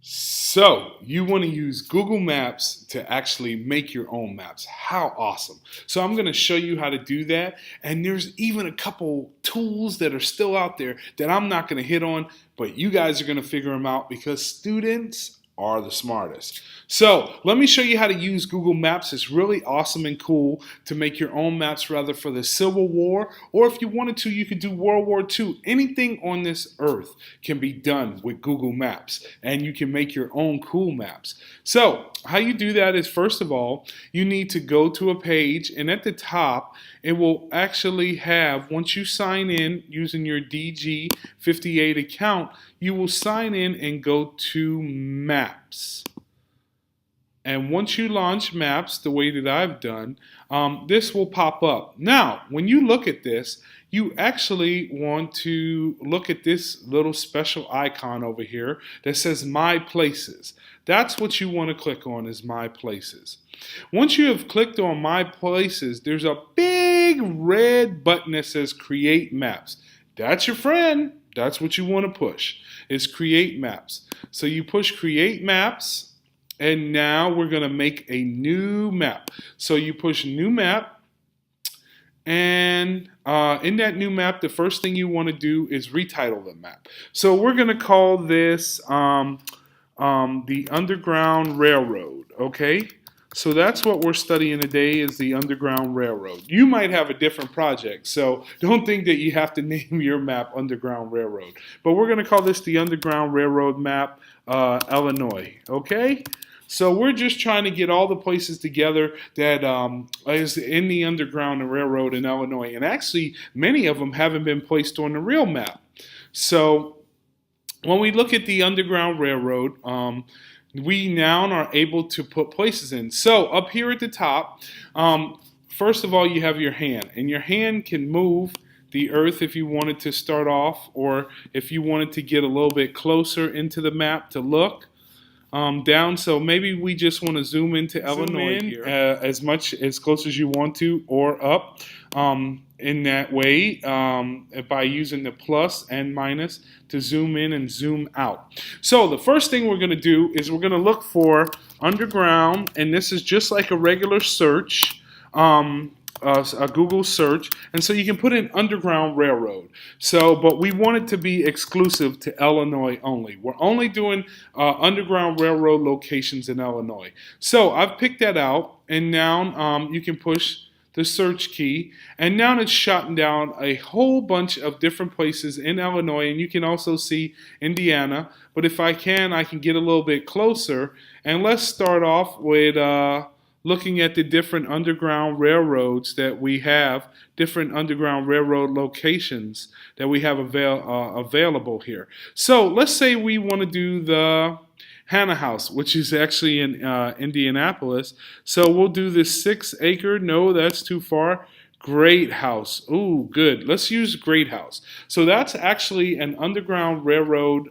So you want to use Google Maps to actually make your own maps. How awesome. So I'm going to show you how to do that. And there's even a couple tools that are still out there that I'm not going to hit on, but you guys are going to figure them out because students are the smartest. So let me show you how to use Google Maps. It's really awesome and cool to make your own maps, rather for the Civil War, or if you wanted to, you could do World War II. Anything on this earth can be done with Google Maps, and you can make your own cool maps. So how you do that is, first of all, you need to go to a page, and at the top, it will actually have, once you sign in using your DG58 account, you will sign in and go to Maps. And once you launch Maps the way that I've done, this will pop up. Now, when you look at this, you actually want to look at this little special icon over here that says My Places. That's what you want to click on, is My Places. Once you have clicked on My Places, there's a big red button that says Create Maps. That's your friend. That's what you want to push, is Create Maps. So you push Create Maps, and now we're going to make a new map. So you push New Map, and in that new map, the first thing you want to do is retitle the map. So we're going to call this the Underground Railroad, okay? So that's what we're studying today, is the Underground Railroad. You might have a different project, so don't think that you have to name your map Underground Railroad. But we're going to call this the Underground Railroad map, Illinois, okay? So we're just trying to get all the places together that is in the Underground Railroad in Illinois. And actually, many of them haven't been placed on the real map. So when we look at the Underground Railroad, we now are able to put places in. So up here at the top, first of all, you have your hand. And your hand can move the earth if you wanted to start off, or if you wanted to get a little bit closer into the map to look. Down, so maybe we just want to zoom into Illinois here, as close as you want to, or up in that way, by using the plus and minus to zoom in and zoom out. So the first thing we're going to do is we're going to look for underground, and this is just like a regular search. A Google search, and so you can put in Underground Railroad. So, but we want it to be exclusive to Illinois only. We're only doing Underground Railroad locations in Illinois. So I've picked that out, and now you can push the search key, and now it's shotting down a whole bunch of different places in Illinois, and you can also see Indiana. But if I can get a little bit closer, and let's start off with looking at the different underground railroads that we have, different underground railroad locations that we have available here. So let's say we want to do the Hannah House, which is actually in Indianapolis. So we'll do this 6 acre. No, that's too far. Great House. Ooh, good. Let's use Great House. So that's actually an underground railroad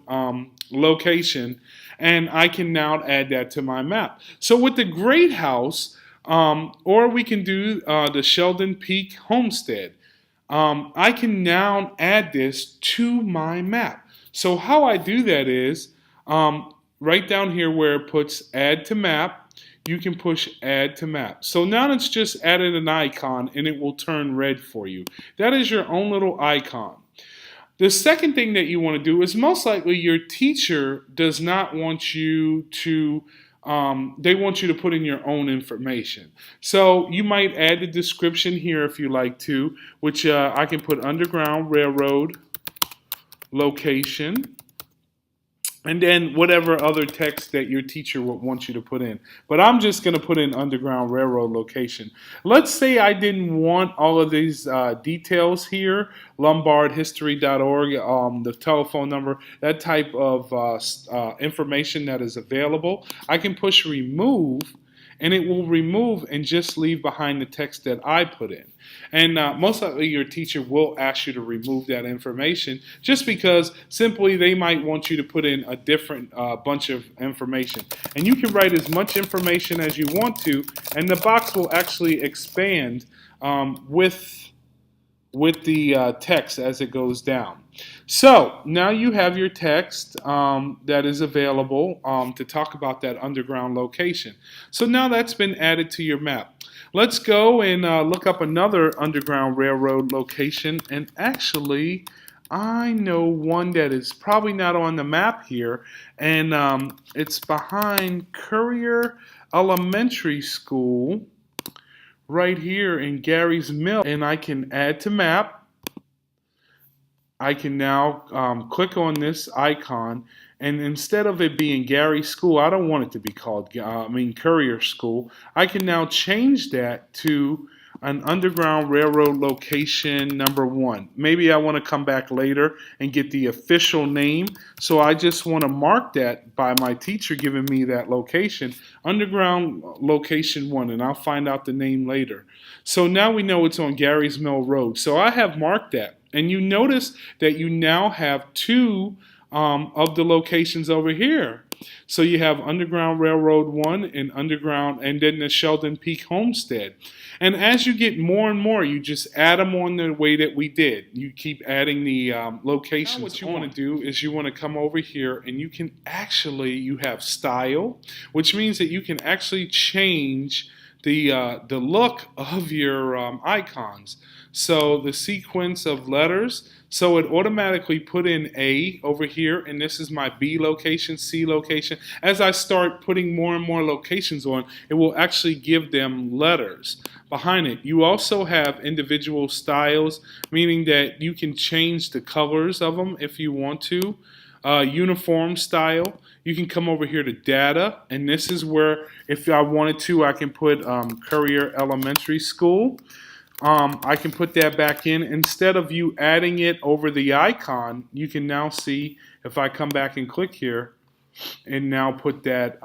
location, and I can now add that to my map. So with the Great House, or we can do the Sheldon Peak Homestead, I can now add this to my map. So how I do that is, right down here where it puts Add to Map, you can push Add to Map. So now it's just added an icon, and it will turn red for you. That is your own little icon. The second thing that you want to do is, most likely your teacher does not want you to, they want you to put in your own information. So you might add the description here if you like to, which I can put Underground Railroad location, and then whatever other text that your teacher would want you to put in. But I'm just going to put in Underground Railroad location. Let's say I didn't want all of these details here, lombardhistory.org, the telephone number, that type of information that is available. I can push remove, and it will remove and just leave behind the text that I put in. And most likely your teacher will ask you to remove that information, just because simply they might want you to put in a different bunch of information. And you can write as much information as you want to, and the box will actually expand with with the text as it goes down. So now you have your text that is available to talk about that underground location. So now that's been added to your map. Let's go and look up another Underground Railroad location. And actually, I know one that is probably not on the map here, and it's behind Courier Elementary School right here in Gary's Mill. And I can add to map. I can now click on this icon, and instead of it being Gary School, I don't want it to be called Courier School. I can now change that to an Underground Railroad location #1. Maybe I want to come back later and get the official name, so I just want to mark that by my teacher giving me that location, Underground Location 1, and I'll find out the name later. So now we know it's on Gary's Mill Road. So I have marked that. And you notice that you now have two of the locations over here. So you have Underground Railroad 1 and Underground, and then the Sheldon Peak Homestead. And as you get more and more, you just add them on the way that we did. You keep adding the locations. Now what you want to do is you want to come over here, and you can actually, you have style, which means that you can actually change the look of your icons. So the sequence of letters, so it automatically put in A over here, and this is my B location, C location. As I start putting more and more locations on, it will actually give them letters behind it. You also have individual styles, meaning that you can change the colors of them if you want to. Uniform style. You can come over here to data, and this is where, if I wanted to, I can put Courier Elementary School. I can put that back in. Instead of you adding it over the icon, you can now see, if I come back and click here, and now put that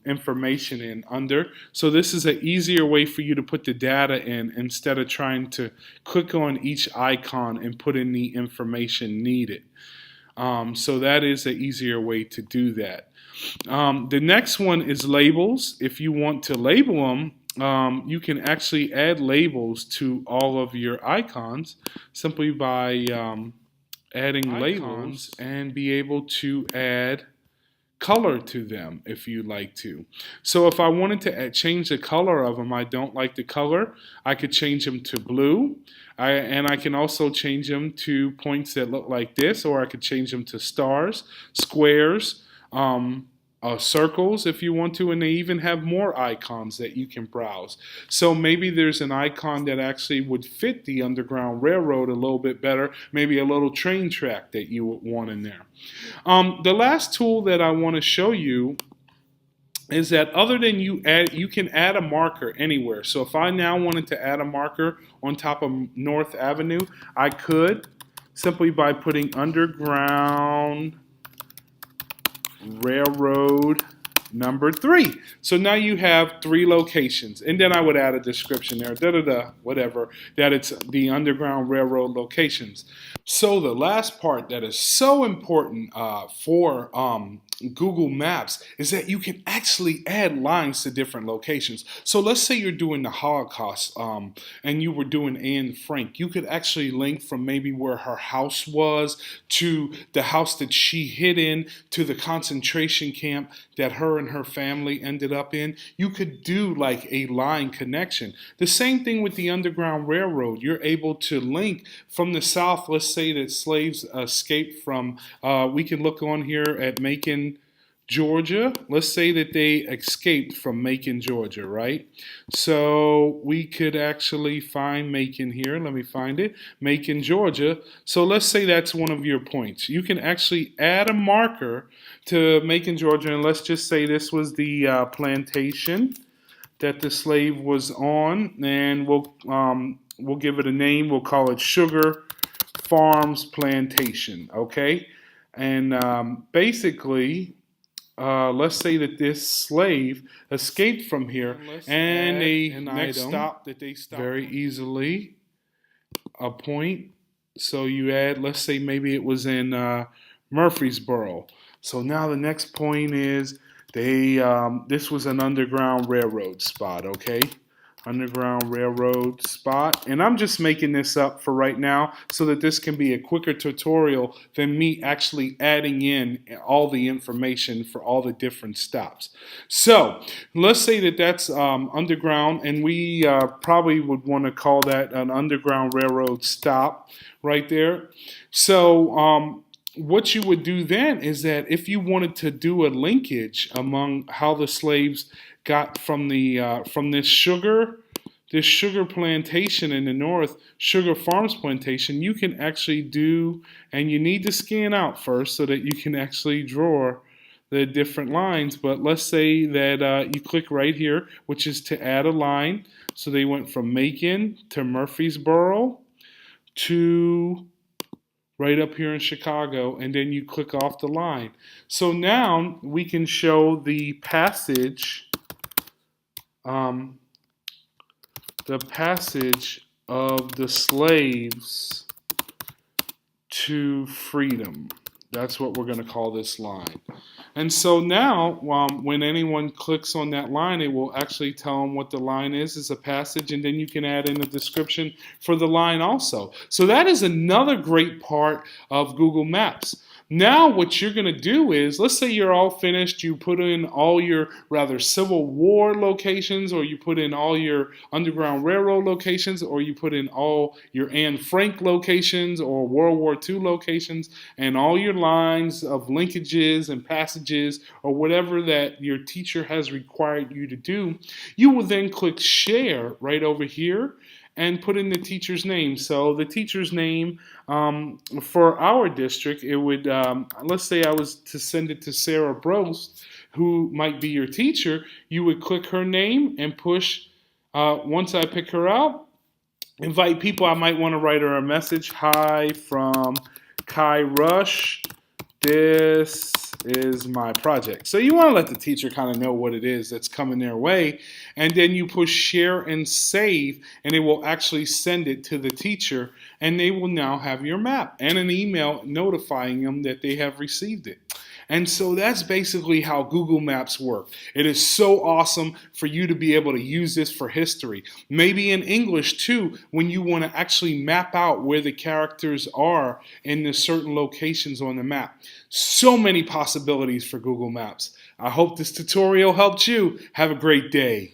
information in under. So this is an easier way for you to put the data in instead of trying to click on each icon and put in the information needed. So that is an easier way to do that. The next one is labels. If you want to label them, you can actually add labels to all of your icons simply by adding labels and be able to add color to them if you like to. So if I wanted to change the color of them, I don't like the color, I could change them to blue. And I can also change them to points that look like this, or I could change them to stars, squares, circles if you want to, and they even have more icons that you can browse. So maybe there's an icon that actually would fit the Underground Railroad a little bit better, maybe a little train track that you would want in there. The last tool that I want to show you is that other than you can add a marker anywhere. So if I now wanted to add a marker on top of North Avenue, I could simply by putting Underground Railroad #3. So now you have 3 locations, and then I would add a description there, whatever, that it's the Underground Railroad locations. So the last part that is so important for Google Maps is that you can actually add lines to different locations. So let's say you're doing the Holocaust and you were doing Anne Frank. You could actually link from maybe where her house was to the house that she hid in to the concentration camp that her and her family ended up in. You could do like a line connection. The same thing with the Underground Railroad. You're able to link from the South. Let's say that slaves escaped from, we can look on here at Macon, Georgia. Let's say that they escaped from Macon, Georgia, right? So we could actually find Macon here. Let me find it. Macon, Georgia. So let's say that's one of your points. You can actually add a marker to Macon, Georgia, and let's just say this was the plantation that the slave was on, and we'll give it a name. We'll call it Sugar Farms Plantation, okay? And basically, let's say that this slave escaped from here, and next stop that they stopped very easily, a point. So you add, let's say maybe it was in Murfreesboro. So now the next point is this was an Underground Railroad spot, okay? Underground Railroad spot. And I'm just making this up for right now so that this can be a quicker tutorial than me actually adding in all the information for all the different stops. So let's say that that's underground, and we probably would want to call that an Underground Railroad stop right there. So what you would do then is that if you wanted to do a linkage among how the slaves got from this sugar plantation in the north, Sugar Farms plantation, you can actually do, and you need to scan out first so that you can actually draw the different lines. But let's say that you click right here, which is to add a line. So they went from Macon to Murfreesboro to right up here in Chicago, and then you click off the line. So now we can show the passage of the slaves to freedom. That's what we're going to call this line. And so now, when anyone clicks on that line, it will actually tell them what the line is. It's a passage, and then you can add in a description for the line also. So that is another great part of Google Maps. Now what you're going to do is, let's say you're all finished, you put in all your rather Civil War locations, or you put in all your Underground Railroad locations, or you put in all your Anne Frank locations or World War II locations, and all your lines of linkages and passages or whatever that your teacher has required you to do. You will then click Share right over here and put in the teacher's name. So the teacher's name for our district, it would, let's say I was to send it to Sarah Brost, who might be your teacher. You would click her name and push, once I pick her out, invite people. I might want to write her a message. Hi from Kai Rush. This is my project. So you want to let the teacher kind of know what it is that's coming their way, and then you push share and save, and it will actually send it to the teacher, and they will now have your map and an email notifying them that they have received it. And so that's basically how Google Maps work. It is so awesome for you to be able to use this for history. Maybe in English too, when you want to actually map out where the characters are in the certain locations on the map. So many possibilities for Google Maps. I hope this tutorial helped you. Have a great day.